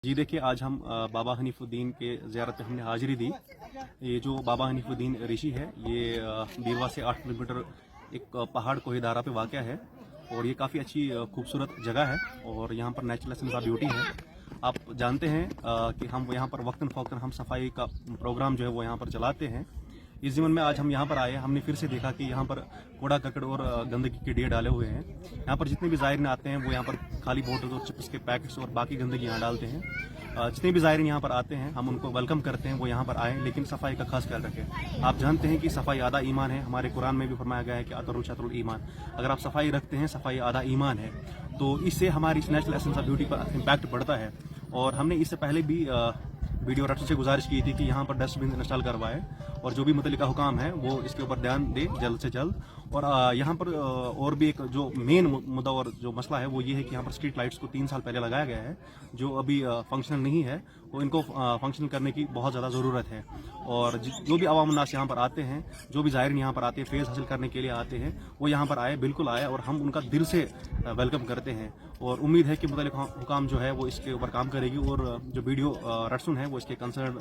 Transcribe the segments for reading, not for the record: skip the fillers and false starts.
जी देखिए, आज हम बाबा हनीफुद्दीन के ज़ियारत पे हमने हाज़िरी दी। ये जो बाबा हनीफुद्दीन ऋषि है, ये बीरवा से 8 किलोमीटर एक पहाड़ कोहिदारा पे वाक़या है और ये काफ़ी अच्छी खूबसूरत जगह है और यहाँ पर नेचुरल एसेंस ऑफ ब्यूटी है। आप जानते हैं कि हम यहाँ पर वक्तन फ़ौक्तन हम सफाई का प्रोग्राम जो है वो यहाँ पर चलाते हैं। इस जीवन में आज हम यहाँ पर आए, हमने फिर से देखा कि यहाँ पर कूड़ा करकट और गंदगी के ढेर डाले हुए हैं। यहाँ पर जितने भी ज़ायरीन आते हैं वो यहाँ पर खाली बोतल और चिप्स के पैकेट्स और बाकी गंदगी यहाँ डालते हैं। जितने भी ज़ायरीन यहाँ पर आते हैं हम उनको वेलकम करते हैं, वो यहाँ पर आएँ, लेकिन सफाई का खास ख्याल रखें। आप जानते हैं कि सफाई आधा ईमान है। हमारे कुरान में भी फरमाया गया है कि अतरुल शतरुल ईमान। अगर आप सफाई रखते हैं, सफाई आधा ईमान है, तो इससे हमारी इस नेचुरल एसेंस ऑफ ब्यूटी पर इम्पैक्ट बढ़ता है। और हमने इससे पहले भी वीडियो रट्स से गुजारिश की थी कि यहाँ पर डस्टबिन इंस्टॉल करवाए और जो भी मुतल्लिका हुकाम है वो इसके ऊपर ध्यान दे जल्द से जल्द। और यहाँ पर और भी एक जो मेन मुद्दा और जो मसला है वो ये है कि यहाँ पर स्ट्रीट लाइट्स को 3 साल पहले लगाया गया है, जो अभी फंक्शनल नहीं है, वो इनको फंक्शनल करने की बहुत ज़्यादा ज़रूरत है। और जो भी अवाम नास यहाँ पर आते हैं, जो भी ज़ायरीन यहाँ पर आते हैं, फेज़ हासिल करने के लिए आते हैं, वो यहाँ पर आए, बिल्कुल आए, और हम उनका दिल से वेलकम करते हैं। और उम्मीद है कि मुतल्लिका हुकाम जो है वो इसके ऊपर काम करेगी और जो वीडियो रट्सुन है वो इसके कंसर्न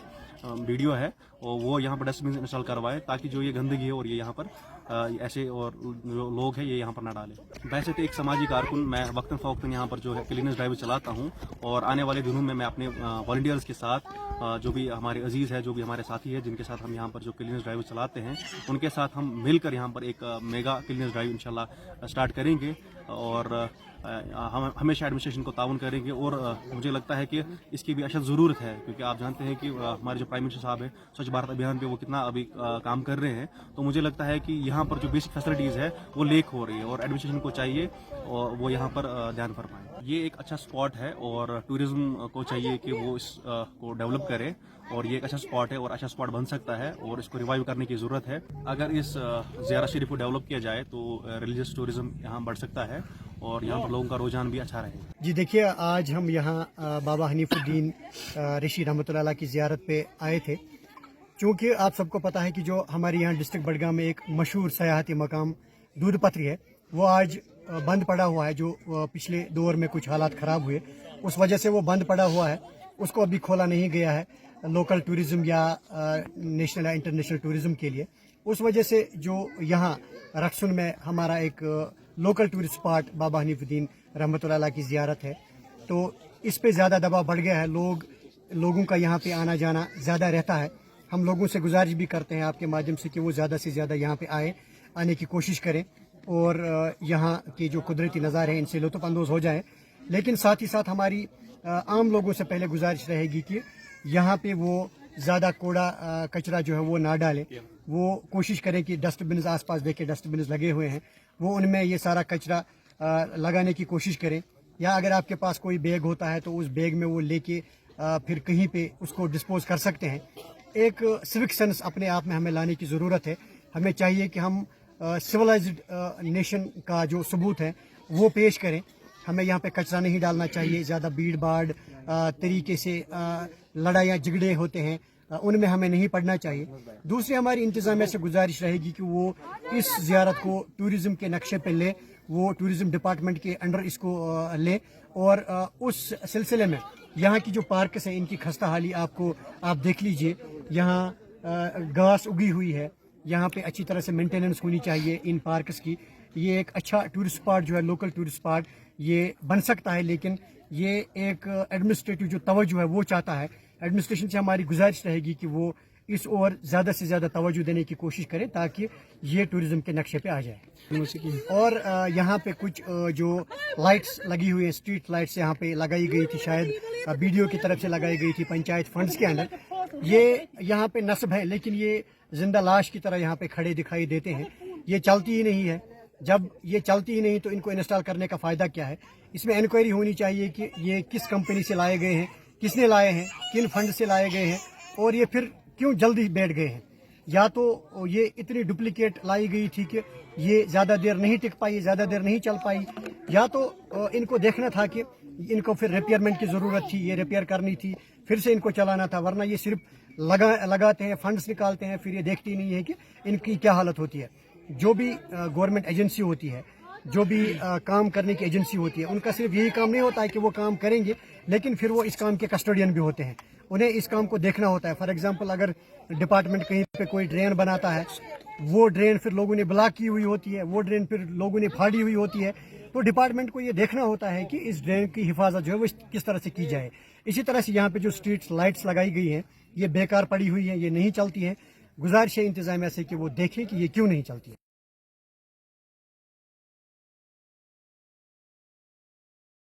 वीडियो है और वो यहाँ पर डस्टबिन इंस्टॉल करवाए, ताकि जो ये गंदगी है और ये यहाँ पर ऐसे और जो लोग हैं ये यहाँ पर ना डालें। वैसे तो एक समाजी कारकुन मैं वक्तन फ़ौक्तन यहाँ पर जो है क्लीनेस ड्राइव चलाता हूँ और आने वाले दिनों में मैं अपने वॉलंटियर्स के साथ जो भी हमारे अजीज़ है, जो भी हमारे साथी है जिनके साथ हम यहाँ पर जो क्लीनेस ड्राइव चलाते हैं, उनके साथ हम मिलकर यहाँ पर एक मेगा क्लीनेस ड्राइव इंशाल्लाह स्टार्ट करेंगे और हम हमेशा एडमिनिस्ट्रेशन को ताउन करेंगे। और मुझे लगता है कि इसकी भी अशद ज़रूरत है, क्योंकि आप जानते हैं कि हमारे जो प्राइम मिनिस्टर साहब है स्वच्छ भारत अभियान पे वो कितना अभी काम कर रहे हैं। तो मुझे लगता है कि यहाँ पर जो बेसिक फैसिलिटीज़ है वो लेक हो रही है और एडमिनिस्ट्रेशन को चाहिए और वो यहाँ पर ध्यान फरमाएं। ये एक अच्छा स्पॉट है और टूरिज़्म को चाहिए कि वो इस को डेवलप करे और ये एक अच्छा स्पॉट है और अच्छा स्पॉट बन सकता है और इसको रिवाइव करने की ज़रूरत है। अगर इस ज़ियारत शरीफ को डेवलप किया जाए तो रिलीजियस टूरिज़्म यहाँ बढ़ सकता है और यहाँ पर लोगों का रुझान भी अच्छा रहेगा। जी देखिए, आज हम यहाँ बाबा हनीफुद्दीन ऋषि रहमतुल्लाह अलैह की ज़ियारत पे आए थे। चूँकि आप सबको पता है कि जो हमारे यहाँ डिस्ट्रिक्ट बडगाम में एक मशहूर सयाहती मकाम दूध पथरी है, वो आज बंद पड़ा हुआ है। जो पिछले दौर में कुछ हालात ख़राब हुए, उस वजह से वो बंद पड़ा हुआ है, उसको अभी खोला नहीं गया है लोकल टूरिज़्म या नेशनल या इंटरनेशनल टूरिज़्म के लिए। उस वजह से जो यहाँ रक्सुन में हमारा एक लोकल टूरिस्ट स्पॉट बाबा हनीफुद्दीन रहमतुल्लाह अलैह की ज़ियारत है, तो इस पे ज़्यादा दबाव बढ़ गया है। लोगों का यहाँ पे आना जाना ज़्यादा रहता है। हम लोगों से गुजारिश भी करते हैं आपके माध्यम से कि वो ज़्यादा से ज़्यादा यहाँ पे आने की कोशिश करें और यहाँ के जो कुदरती नज़ारे हैं इनसे लुत्फ़ अंदोज़ हो जाएं। लेकिन साथ ही साथ हमारी आम लोगों से पहले गुजारिश रहेगी कि यहाँ पे वो ज़्यादा कूड़ा कचरा जो है वो ना डालें। वो कोशिश करें कि डस्टबिन आसपास देखें, डस्टबिन लगे हुए हैं, वो उनमें ये सारा कचरा लगाने की कोशिश करें। या अगर आपके पास कोई बैग होता है तो उस बैग में वो लेके फिर कहीं पे उसको डिस्पोज कर सकते हैं। एक सिविक सेंस अपने आप में हमें लाने की ज़रूरत है। हमें चाहिए कि हम सिविलाइज्ड नेशन का जो सबूत है वो पेश करें। हमें यहाँ पे कचरा नहीं डालना चाहिए, ज़्यादा भीड़ भाड़ तरीके से लड़ाइयाँ झगड़े होते हैं उनमें हमें नहीं पड़ना चाहिए। दूसरी हमारी इंतज़ामिया से गुजारिश रहेगी कि वो इस ज़ियारत को टूरिज़्म के नक्शे पे ले, वो टूरिज़्म डिपार्टमेंट के अंडर इसको ले और उस सिलसिले में यहाँ की जो पार्क्स हैं इनकी खस्ता हाली आप देख लीजिए। यहाँ घास उगी हुई है, यहाँ पे अच्छी तरह से मेंटेनेंस होनी चाहिए इन पार्क्स की। ये एक अच्छा टूरिस्ट स्पॉट जो है, लोकल टूरिस्ट स्पॉट ये बन सकता है, लेकिन ये एक एडमिनिस्ट्रेटिव जो तवज्जो है वो चाहता है। एडमिनिस्ट्रेशन से हमारी गुजारिश रहेगी कि वो इस ओर ज़्यादा से ज़्यादा तवज्जो देने की कोशिश करें ताकि ये टूरिज़्म के नक्शे पे आ जाए। और यहाँ पे कुछ जो लाइट्स लगी हुई हैं, स्ट्रीट लाइट्स यहाँ पे लगाई गई थी, शायद बीडीओ की तरफ से लगाई गई थी पंचायत फंड्स के अंदर। ये यहाँ पे नस्ब है, लेकिन ये जिंदा लाश की तरह यहाँ पे खड़े दिखाई देते हैं। ये चलती ही नहीं है। जब ये चलती ही नहीं तो इनको इंस्टॉल करने का फ़ायदा क्या है? इसमें इंक्वायरी होनी चाहिए कि ये किस कंपनी से लाए गए हैं, किसने लाए हैं, किन फंड से लाए गए हैं और ये फिर क्यों जल्दी बैठ गए हैं। या तो ये इतनी डुप्लीकेट लाई गई थी कि ये ज़्यादा देर नहीं टिक पाई, ज़्यादा देर नहीं चल पाई, या तो इनको देखना था कि इनको फिर रिपेयरमेंट की ज़रूरत थी, ये रिपेयर करनी थी, फिर से इनको चलाना था। वरना ये सिर्फ लगाते हैं, फंड्स निकालते हैं, फिर ये देखती नहीं है कि इनकी क्या हालत होती है। जो भी गवर्नमेंट एजेंसी होती है, जो भी काम करने की एजेंसी होती है, उनका सिर्फ यही काम नहीं होता है कि वो काम करेंगे, لیکن پھر وہ اس کام کے کسٹوڈین بھی ہوتے ہیں, انہیں اس کام کو دیکھنا ہوتا ہے. فار ایگزامپل اگر ڈپارٹمنٹ کہیں پہ کوئی ڈرین بناتا ہے, وہ ڈرین پھر لوگوں نے بلاک کی ہوئی ہوتی ہے, وہ ڈرین پھر لوگوں نے پھاڑی ہوئی ہوتی ہے, تو ڈپارٹمنٹ کو یہ دیکھنا ہوتا ہے کہ اس ڈرین کی حفاظت جو ہے وہ کس طرح سے کی جائے. اسی طرح سے یہاں پہ جو اسٹریٹ لائٹس لگائی گئی ہیں یہ بیکار پڑی ہوئی ہیں, یہ نہیں چلتی ہیں. گزارش ہے انتظامیہ سے کہ وہ دیکھیں کہ یہ کیوں نہیں چلتی ہے.